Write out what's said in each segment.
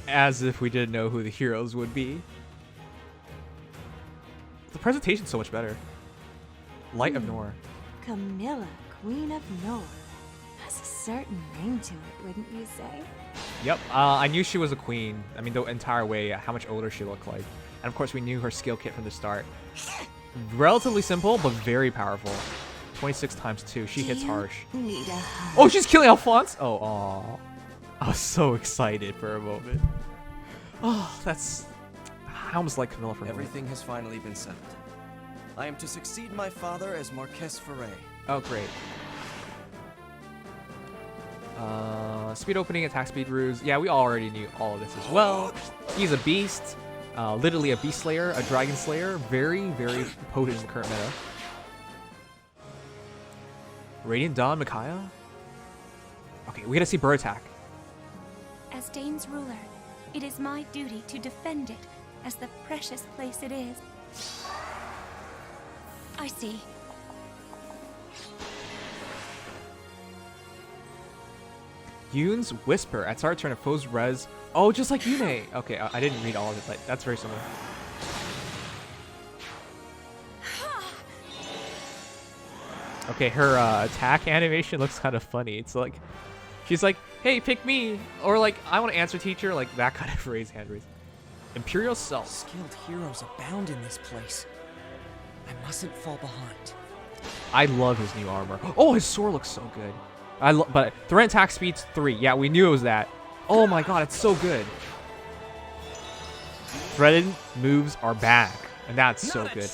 As if we didn't know who the heroes would be. The presentation's so much better. Light of Nor. Camilla, Queen of Nor. Has a certain ring to it, wouldn't you say? Yep, I knew she was a queen. I mean, the entire way, how much older she looked like. And of course, we knew her skill kit from the start. Relatively simple, but very powerful. 26 times 2. She hits harsh. Need a hug. Oh, she's killing Alphonse? Oh, aw. I was so excited for a moment. Oh, that's... I almost like Camilla for a moment. Everything has finally been settled. I am to succeed my father as Marquess Foray. Oh, great. Speed opening, attack speed ruse. Yeah, we already knew all of this as well. He's a beast. Literally a beast slayer, a dragon slayer. Very, very potent in current meta. Radiant Dawn, Micaiah. Okay, we gotta see bird attack. As Dane's ruler, it is my duty to defend it as the precious place it is. I see. Yoon's Whisper. At start turn, a foe's res. Oh, just like Yune. Okay, I didn't read all of it, but that's very similar. Okay, her attack animation looks kind of funny. It's like, she's like, hey, pick me. Or like, I want to answer teacher. Like that kind of raise, hand raise. Imperial Self. Skilled heroes abound in this place. I mustn't fall behind. I love his new armor. Oh, his sword looks so good. But threat attack speed's 3. Yeah, we knew it was that. Oh my god, it's so good. Threatened moves are back, and that's so good.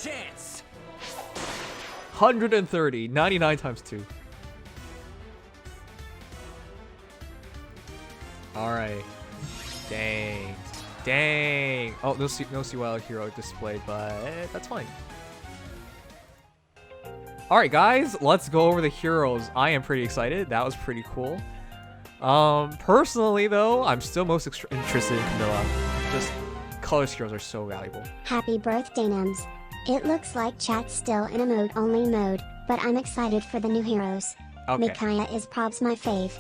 130, 99 times 2. All right. Dang. Dang. Oh, no CYL hero displayed, but that's fine. Alright guys, let's go over the heroes. I am pretty excited. That was pretty cool. Personally though, I'm still most interested in Camilla. Just colors heroes are so valuable. Happy birthday, Nems. It looks like chat's still in a mode-only mode, but I'm excited for the new heroes. Okay. Micaiah is probs my fave.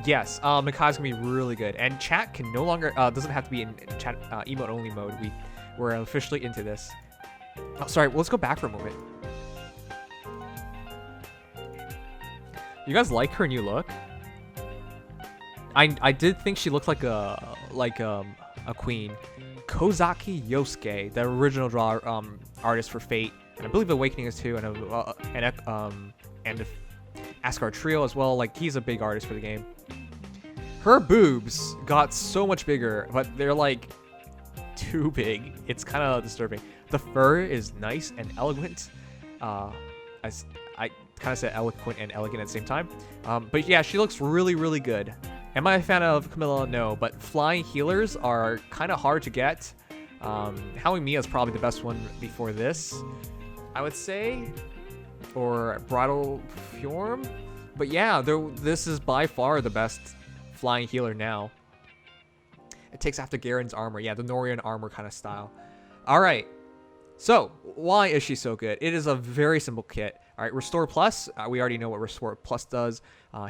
Yes, Micaiah's gonna be really good. And chat can no longer, doesn't have to be in chat emote-only mode. We're officially into this. Oh, sorry, let's go back for a moment. You guys like her new look? I did think she looked like a queen. Kozaki Yosuke, the original draw artist for Fate, and I believe Awakening is too, and Asgard Trio as well. Like, he's a big artist for the game. Her boobs got so much bigger, but they're like too big. It's kind of disturbing. The fur is nice and elegant. As I kind of said, eloquent and elegant at the same time. But yeah, she looks really, really good. Am I a fan of Camilla? No, but flying healers are kind of hard to get. Howie Mia is probably the best one before this, I would say. Or Bridal Fjorm. But yeah, this is by far the best flying healer now. It takes after Garen's armor. Yeah, the Norian armor kind of style. All right. So, why is she so good? It is a very simple kit. All right, Restore Plus. We already know what Restore Plus does.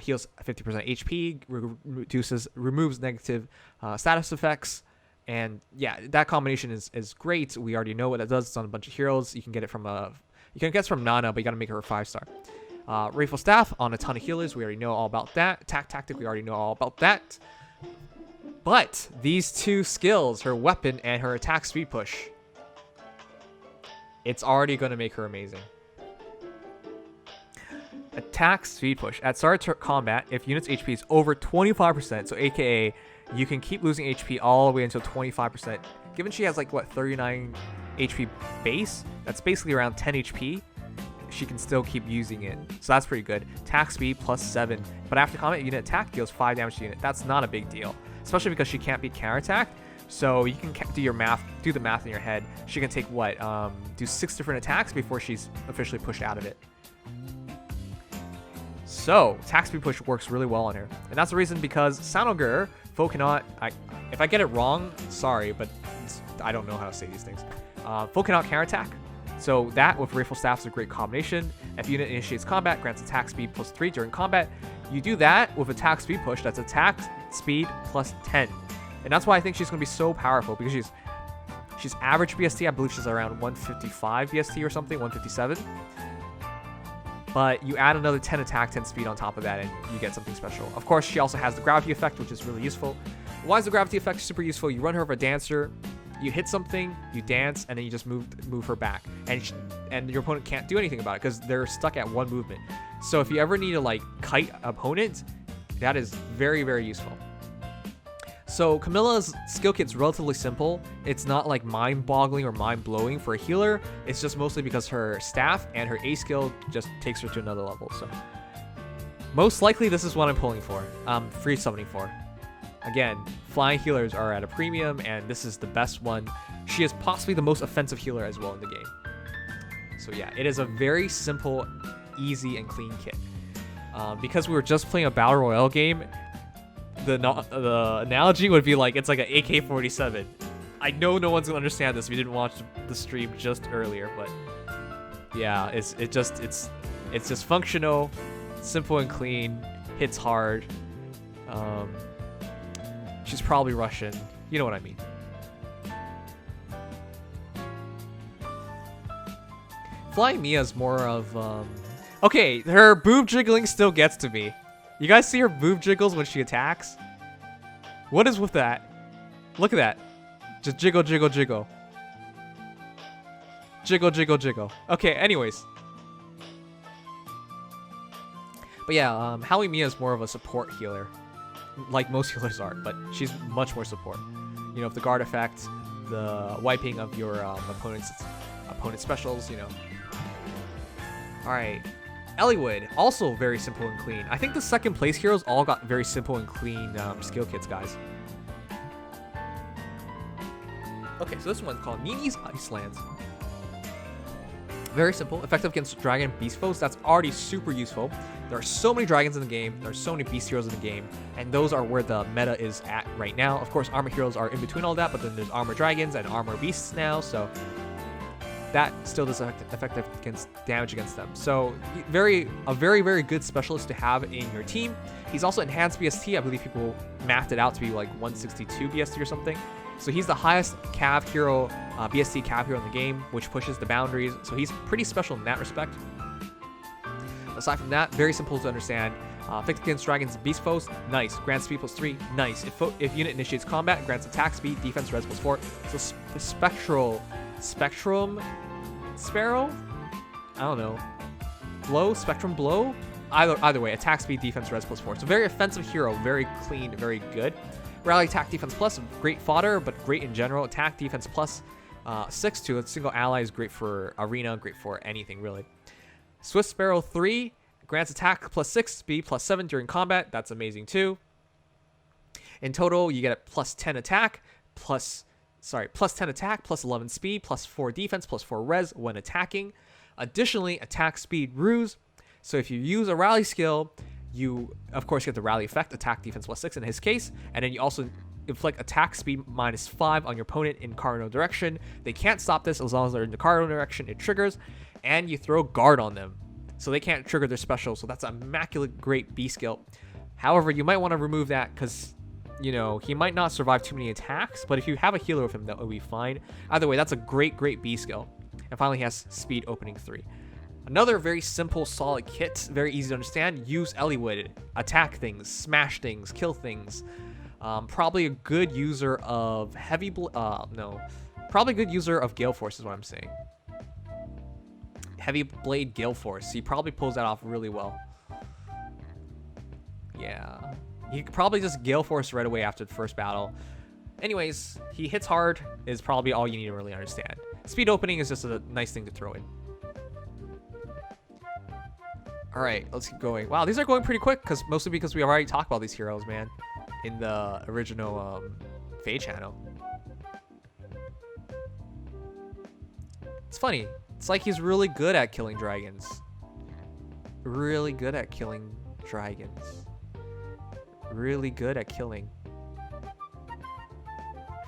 Heals 50% HP, removes negative status effects. And yeah, that combination is great. We already know what that does. It's on a bunch of heroes. You can get it from from Nana, but you got to make her a 5-star. Rayful Staff on a ton of healers. We already know all about that. Attack Tactic. We already know all about that. But these two skills, her weapon and her attack speed push, it's already going to make her amazing. Attack speed push. At start of combat, if unit's HP is over 25%, so aka you can keep losing HP all the way until 25%. Given she has like, what, 39 HP base? That's basically around 10 HP. She can still keep using it. So that's pretty good. Attack speed +7. But after combat, unit attack deals 5 damage to unit. That's not a big deal. Especially because she can't be counterattacked. So you can do the math in your head. She can take what? Do 6 different attacks before she's officially pushed out of it. So, attack speed push works really well on her. And that's the reason because Sanogur, Foe cannot... if I get it wrong, sorry, but I don't know how to say these things. Foe cannot counterattack. So that with Rayful Staff is a great combination. If unit initiates combat, grants attack speed +3 during combat. You do that with attack speed push, that's attack speed +10. And that's why I think she's going to be so powerful, because she's average BST. I believe she's around 155 BST or something, 157. But you add another 10 attack, 10 speed on top of that, and you get something special. Of course, she also has the gravity effect, which is really useful. Why is the gravity effect super useful? You run her over a dancer, you hit something, you dance, and then you just move her back. And your opponent can't do anything about it because they're stuck at one movement. So if you ever need to like kite opponent, that is very, very useful. So Camilla's skill kit's relatively simple. It's not like mind-boggling or mind-blowing for a healer. It's just mostly because her staff and her A skill just takes her to another level. So most likely this is what I'm pulling for. Free summoning for. Again, flying healers are at a premium, and this is the best one. She is possibly the most offensive healer as well in the game. So yeah, it is a very simple, easy, and clean kit. Because we were just playing a Battle Royale game, the analogy would be like, it's like an AK-47. I know no one's gonna understand this if you didn't watch the stream just earlier, but yeah, it's just functional, simple and clean, hits hard. She's probably Russian. You know what I mean. Flying Mia's more of okay, her boob jiggling still gets to me. You guys see her boob jiggles when she attacks? What is with that? Look at that. Just jiggle, jiggle, jiggle. Jiggle, jiggle, jiggle. Okay, anyways. But yeah, Howie Mia is more of a support healer. Like most healers are, but she's much more support. You know, if the guard effect, the wiping of your opponent's specials, you know. Alright. Eliwood, also very simple and clean. I think the second place heroes all got very simple and clean skill kits, guys. Okay, so this one's called Nini's Icelands. Very simple, effective against dragon and beast foes. That's already super useful. There are so many dragons in the game. There are so many beast heroes in the game, and those are where the meta is at right now. Of course, armor heroes are in between all that, but then there's armor dragons and armor beasts now, so that still does effective against damage against them. So a very, very good specialist to have in your team. He's also enhanced BST. I believe people mathed it out to be like 162 BST or something. So he's the highest cav hero, BST cav hero in the game, which pushes the boundaries. So he's pretty special in that respect. Aside from that, very simple to understand. Effective against dragons and beast foes, nice. Grants speed +3, nice. If unit initiates combat, grants attack speed, defense, res +4. So Spectrum Sparrow? I don't know. Blow? Spectrum Blow? Either way, attack speed, defense, res +4. So very offensive hero, very clean, very good. Rally attack defense plus, great fodder, but great in general. Attack defense +6 to a single ally is great for arena, great for anything really. Swift Sparrow 3 grants attack +6, speed +7 during combat. That's amazing too. In total, you get a +10 attack, +10 attack, +11 speed, +4 defense, +4 res when attacking. Additionally, attack speed ruse. So if you use a rally skill, you of course get the rally effect, attack defense +6 in his case, and then you also inflict attack speed -5 on your opponent in cardinal direction. They can't stop this as long as they're in the cardinal direction. It triggers, and you throw guard on them, so they can't trigger their special. So that's an immaculate, great B skill. However, you might want to remove that because, you know, he might not survive too many attacks, but if you have a healer with him, that will be fine. Either way, that's a great B skill. And finally, he has speed opening 3. Another very simple, solid kit, very easy to understand. Use Eliwood, attack things, smash things, kill things. Probably a good user of probably a good user of Gale Force is what I'm saying. Heavy Blade Gale Force. He probably pulls that off really well. Yeah. He could probably just Gale Force right away after the first battle. Anyways, he hits hard is probably all you need to really understand. Speed opening is just a nice thing to throw in. Alright, let's keep going. Wow, these are going pretty quick, mostly because we already talked about these heroes, man, in the original FEH channel. It's funny. It's like he's really good at killing dragons. Really good at killing dragons. Really good at killing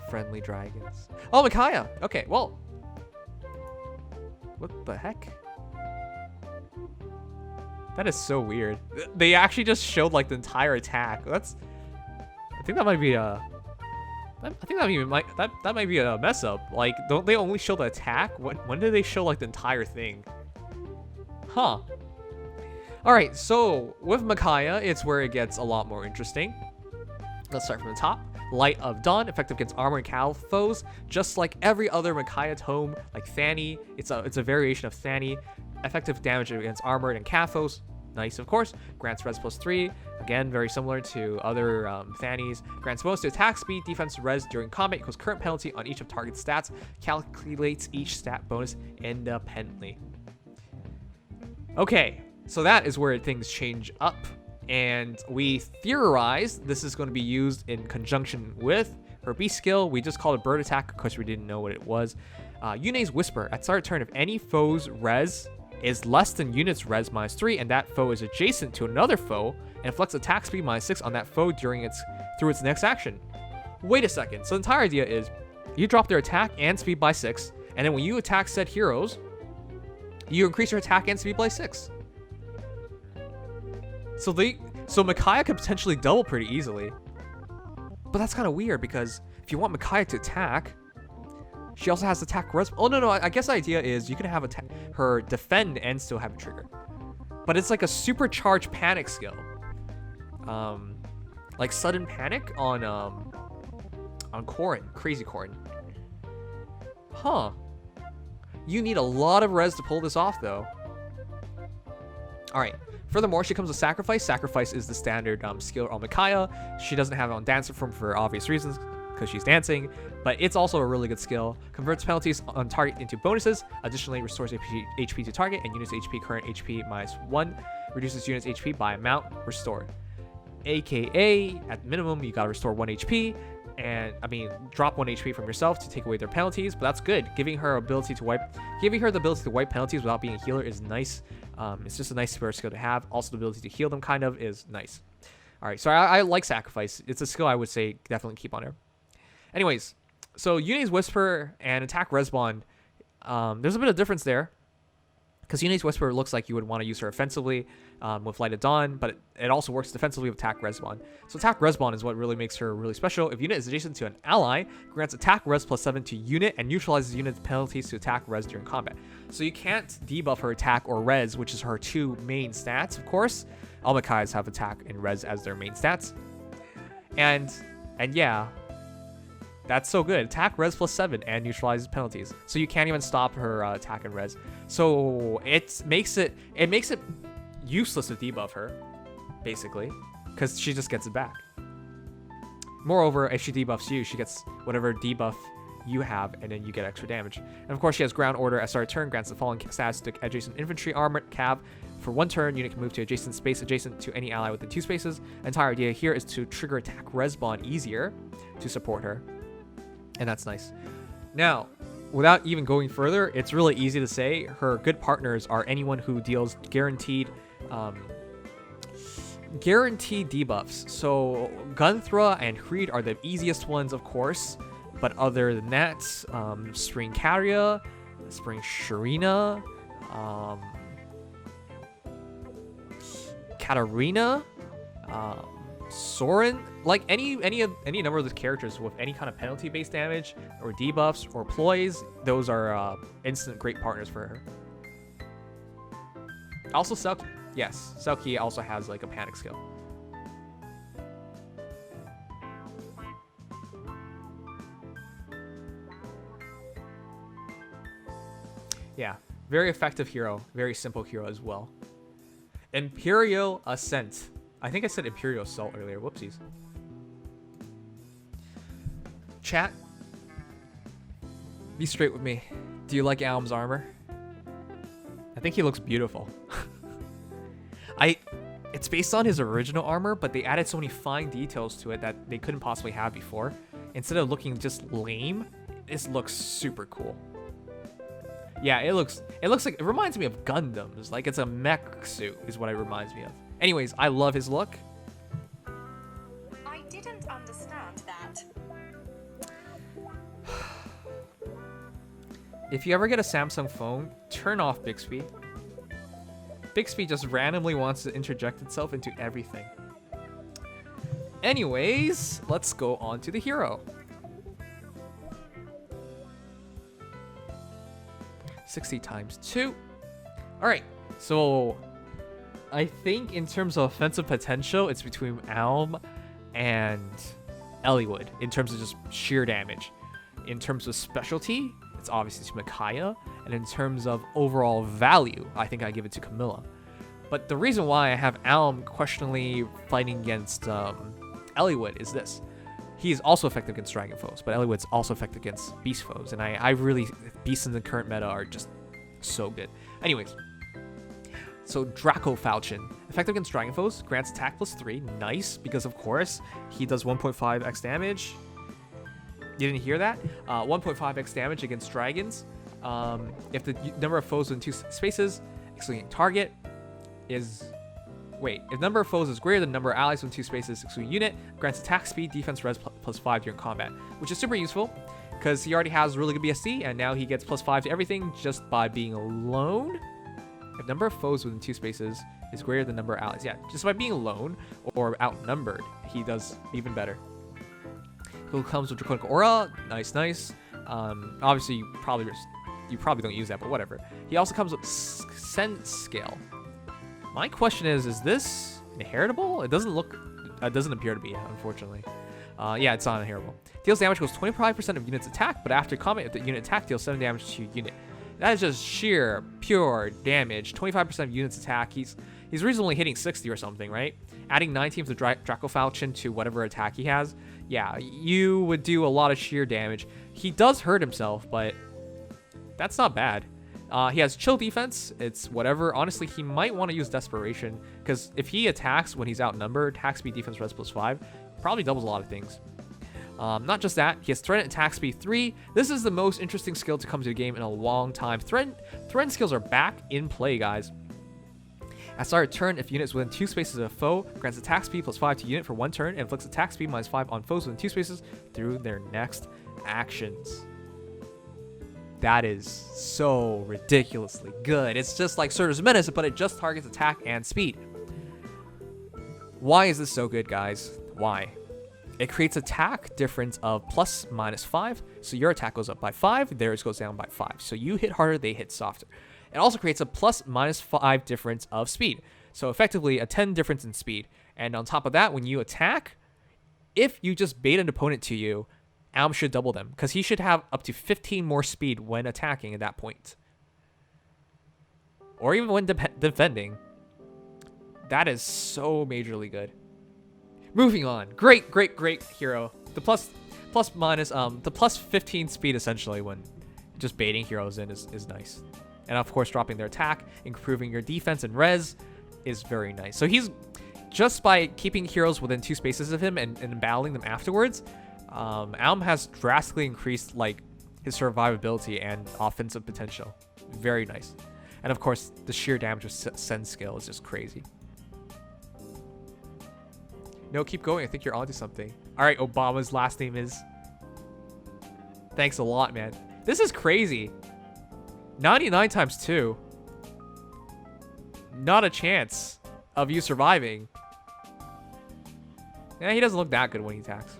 friendly dragons. Oh, Micaiah! Okay, well. What the heck? That is so weird. They actually just showed like the entire attack. I think that might be I think that might be a mess up. Like, don't they only show the attack? When do they show like the entire thing? Huh. Alright, so with Micaiah, it's where it gets a lot more interesting. Let's start from the top. Light of Dawn, effective against armor and cal foes. Just like every other Micaiah tome, like Fanny, it's a variation of Fanny. Effective damage against armored and cal foes. Nice, of course. Grants res +3. Again, very similar to other Fannies. Grants bonus to attack speed, defense, res during combat equals current penalty on each of target stats. Calculates each stat bonus independently. Okay, so that is where things change up. And we theorize this is going to be used in conjunction with her beast skill. We just called it bird attack because we didn't know what it was. Yune's Whisper. At start of turn, if any foe's res is less than unit's res -3 and that foe is adjacent to another foe, and inflicts attack speed -6 on that foe through its next action. Wait a second. So the entire idea is you drop their attack and speed by 6, and then when you attack said heroes, you increase your attack and speed by 6. So Micaiah could potentially double pretty easily. But that's kind of weird because if you want Micaiah to attack, she also has attack res. Oh no, I guess the idea is you can have her defend and still have a trigger. But it's like a supercharged panic skill. Like sudden panic on Corrin, crazy Corrin. Huh. You need a lot of res to pull this off though. Alright. Furthermore, she comes with Sacrifice. Sacrifice is the standard skill on Micaiah. She doesn't have it on Dancer Form for obvious reasons, because she's dancing, but it's also a really good skill. Converts penalties on target into bonuses. Additionally, restores HP to target and units HP current HP -1. Reduces units HP by amount restored. AKA, at minimum, you gotta restore 1 HP, and drop 1 HP from yourself to take away their penalties. But that's good. Giving her the ability to wipe penalties without being a healer is nice. It's just a nice spare skill to have. Also, the ability to heal them kind of is nice. All right, so I like Sacrifice. It's a skill I would say definitely keep on her. Anyways, so Yune's Whisper and attack respawn, there's a bit of difference there. Because Yune's Whisper looks like you would want to use her offensively with Light of Dawn, but it also works defensively with attack respawn. So attack respawn is what really makes her really special. If unit is adjacent to an ally, grants attack res +7 to unit and neutralizes unit's penalties to attack res during combat. So you can't debuff her attack or res, which is her two main stats, of course. All Micaiahs have attack and res as their main stats. And yeah, that's so good. Attack res +7 and neutralizes penalties. So you can't even stop her attack and res. So it makes it useless to debuff her, basically, because she just gets it back. Moreover, if she debuffs you, she gets whatever debuff you have, and then you get extra damage. And of course, she has Ground Order. At start of turn, grants the following stats to adjacent infantry, armored, cav. For 1 turn, unit can move to adjacent space adjacent to any ally within 2 spaces. The entire idea here is to trigger attack respawn easier to support her. And that's nice. Now, without even going further, it's really easy to say her good partners are anyone who deals guaranteed debuffs. So Gunthra and Creed are the easiest ones, of course. But other than that, Spring Carrier, Spring Sharina, Katarina, Soren, like any number of the characters with any kind of penalty based damage or debuffs or ploys, those are instant great partners for her. Also Selkie. Yes, Selkie also has like a panic skill. Yeah, very effective hero, very simple hero as well. Imperial Ascent. I think I said Imperial Assault earlier. Whoopsies. Chat, be straight with me. Do you like Alm's armor? I think he looks beautiful. It's based on his original armor, but they added so many fine details to it that they couldn't possibly have before. Instead of looking just lame, this looks super cool. Yeah, it looks like, it reminds me of Gundams. Like it's a mech suit is what it reminds me of. Anyways, I love his look. I didn't understand that. If you ever get a Samsung phone, turn off Bixby. Bixby just randomly wants to interject itself into everything. Anyways, let's go on to the hero. 60 times 2. All right, so I think in terms of offensive potential, it's between Alm and Eliwood in terms of just sheer damage. In terms of specialty, it's obviously to Micaiah, and in terms of overall value, I think I give it to Camilla. But the reason why I have Alm questionably fighting against Eliwood is this. He is also effective against dragon foes, but Eliwood's also effective against beast foes, and I really, beasts in the current meta are just so good. Anyways, so Draco Falchion, effective against dragon foes, grants attack +3, nice, because of course, he does 1.5x damage. You didn't hear that? 1.5x damage against dragons. If the number of foes within 2 spaces, excluding target, is... Wait, if number of foes is greater than number of allies within 2 spaces, excluding unit, grants attack speed, defense, res +5 during combat, which is super useful, because he already has really good BSC, and now he gets +5 to everything just by being alone. If number of foes within 2 spaces is greater than number of allies, yeah, just by being alone or outnumbered, he does even better. Who comes with Draconic Aura, nice. Obviously you probably don't use that, but whatever. He also comes with Sense Scale. My question is this inheritable? It doesn't appear to be, unfortunately. Yeah, it's not inheritable. Deals damage goes 25% of unit's attack, but after combat, if the unit attack deals 7 damage to unit. That is just sheer, pure damage. 25% of unit's attack. He's reasonably hitting 60 or something, right? Adding 19 to Draco Falchion to whatever attack he has. Yeah, you would do a lot of sheer damage. He does hurt himself, but that's not bad. He has chill defense. It's whatever. Honestly, he might want to use desperation, because if he attacks when he's outnumbered, attack speed, defense, res +5, probably doubles a lot of things. Not just that, he has threat attack speed 3. This is the most interesting skill to come to the game in a long time. Threat skills are back in play, guys. At start of turn, if unit is within 2 spaces of a foe, grants attack speed +5 to unit for 1 turn, and inflicts attack speed -5 on foes within 2 spaces through their next actions. That is so ridiculously good. It's just like Surtur's Menace, but it just targets attack and speed. Why is this so good, guys? Why? It creates attack difference of +/-5, so your attack goes up by 5, theirs goes down by 5. So you hit harder, they hit softer. It also creates a +/-5 difference of speed, so effectively a 10 difference in speed. And on top of that, when you attack, if you just bait an opponent to you, Alm should double them, because he should have up to 15 more speed when attacking at that point. Or even when defending. That is so majorly good. Moving on. Great hero. The +15 speed essentially when just baiting heroes in is nice. And of course dropping their attack, improving your defense and res is very nice. So he's just by keeping heroes within 2 spaces of him and battling them afterwards, Alm has drastically increased like his survivability and offensive potential. Very nice. And of course the sheer damage of Sense Scale is just crazy. No, keep going. I think you're onto something. All right, Obama's last name is... Thanks a lot, man. This is crazy. 99 times 2. Not a chance of you surviving. Yeah, he doesn't look that good when he attacks.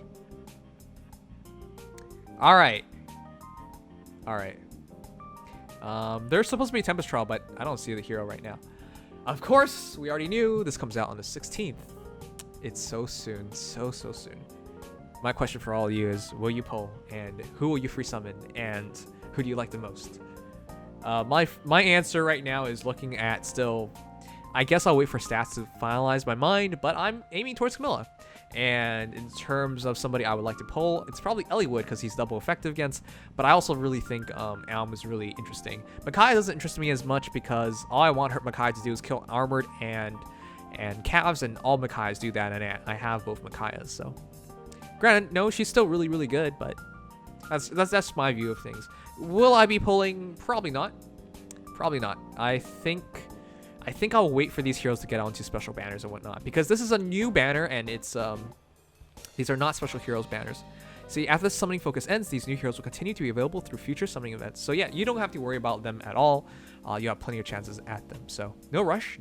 All right. There's supposed to be a Tempest Trial, but I don't see the hero right now. Of course, we already knew this comes out on the 16th. It's so soon, so soon. My question for all of you is, will you pull, and who will you free summon, and who do you like the most? My answer right now is looking at still, I guess I'll wait for stats to finalize my mind, but I'm aiming towards Camilla. And in terms of somebody I would like to pull, it's probably Eliwood because he's double effective against, but I also really think Alm is really interesting. Micaiah doesn't interest me as much because all I want Micaiah to do is kill armored and calves, and all Micaiahs do that, and I have both Micaiahs, so. Granted, no, she's still really good, but that's my view of things. Will I be pulling? Probably not. I think I'll wait for these heroes to get onto special banners and whatnot, because this is a new banner, and it's these are not special heroes banners. See, after the summoning focus ends, these new heroes will continue to be available through future summoning events. So yeah, you don't have to worry about them at all. You have plenty of chances at them, so no rush.